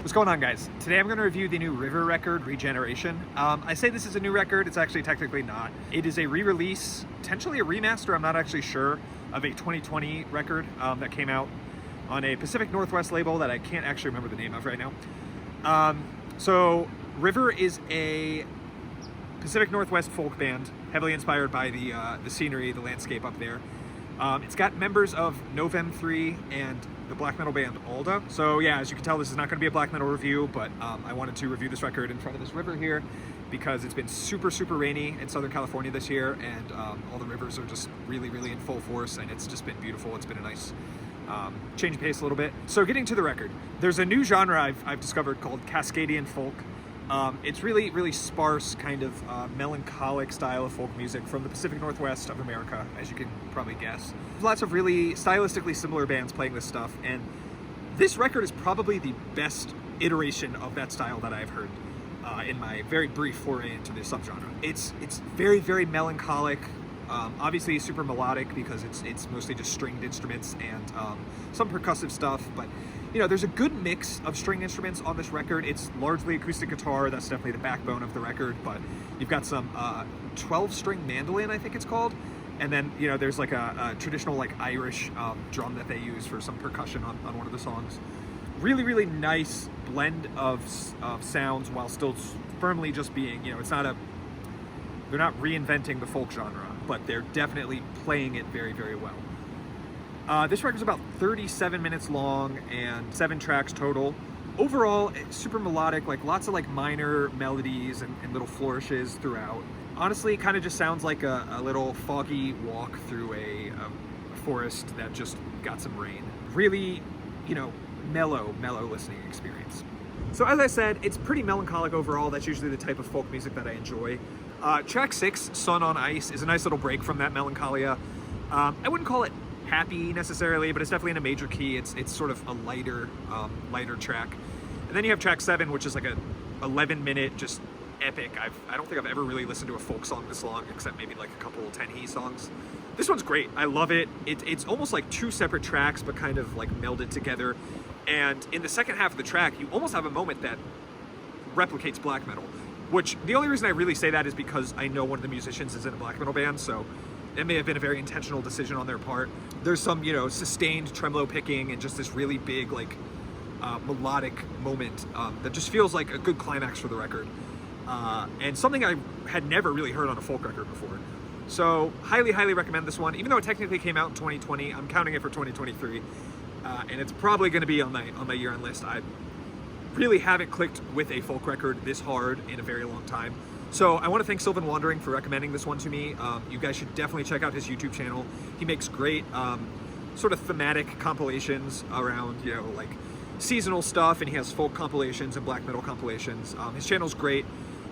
What's going on, guys? Today I'm going to review the new River record, Regeneration. I say this is a new record, it's actually technically not. It is a re-release, potentially a remaster, I'm not actually sure, of a 2020 record that came out on a Pacific Northwest label that I can't actually remember the name of right now. So River is a Pacific Northwest folk band, heavily inspired by the scenery, the landscape up there. It's got members of Novem 3 and the black metal band Alda. So yeah, as you can tell, this is not going to be a black metal review, but I wanted to review this record in front of this river here because it's been super rainy in Southern California this year, and all the rivers are just really in full force, and it's just been beautiful. It's been a nice change of pace a little bit. So getting to the record, there's a new genre I've discovered called Cascadian folk. It's really sparse, kind of melancholic style of folk music from the Pacific Northwest of America, as you can probably guess. Lots of really stylistically similar bands playing this stuff, and this record is probably the best iteration of that style that I've heard in my very brief foray into this subgenre. It's very melancholic, obviously super melodic because it's mostly just stringed instruments and some percussive stuff, but you know, there's a good mix of string instruments on this record. It's largely acoustic guitar, that's definitely the backbone of the record, but you've got some 12-string mandolin, I think it's called, and then, you know, there's like a traditional like Irish drum that they use for some percussion on one of the songs. Really nice blend of sounds while still firmly just being, you know, they're not reinventing the folk genre, but they're definitely playing it very well. This record's about 37 minutes long and 7 tracks total. Overall, it's super melodic, like lots of like minor melodies and little flourishes throughout. Honestly, kind of just sounds like a little foggy walk through a forest that just got some rain. Really, you know, mellow listening experience. So as I said, it's pretty melancholic overall. That's usually the type of folk music that I enjoy. Track 6, Sun on Ice, is a nice little break from that melancholia. I wouldn't call it happy necessarily, but it's definitely in a major key. It's sort of a lighter track. And then you have track 7, which is like a 11-minute just epic. I don't think I've ever really listened to a folk song this long, except maybe like a couple 10-he songs. This one's great. I love it. It's almost like 2 separate tracks, but kind of like melded together. And in the second half of the track, you almost have a moment that replicates black metal, which the only reason I really say that is because I know one of the musicians is in a black metal band, so it may have been a very intentional decision on their part. There's some, you know, sustained tremolo picking and just this really big, like, melodic moment that just feels like a good climax for the record. And something I had never really heard on a folk record before. So, highly recommend this one. Even though it technically came out in 2020, I'm counting it for 2023. And it's probably going to be on my year-end list. I really haven't clicked with a folk record this hard in a very long time. So I want to thank Sylvan Wandering for recommending this one to me. You guys should definitely check out his YouTube channel. He makes great sort of thematic compilations around, you know, like seasonal stuff, and he has folk compilations and black metal compilations. His channel's great.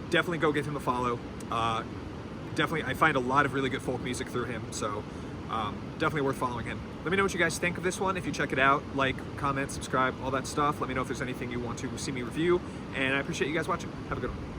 Definitely go give him a follow. Definitely, I find a lot of really good folk music through him, so definitely worth following him. Let me know what you guys think of this one. If you check it out, like, comment, subscribe, all that stuff. Let me know if there's anything you want to see me review, and I appreciate you guys watching. Have a good one.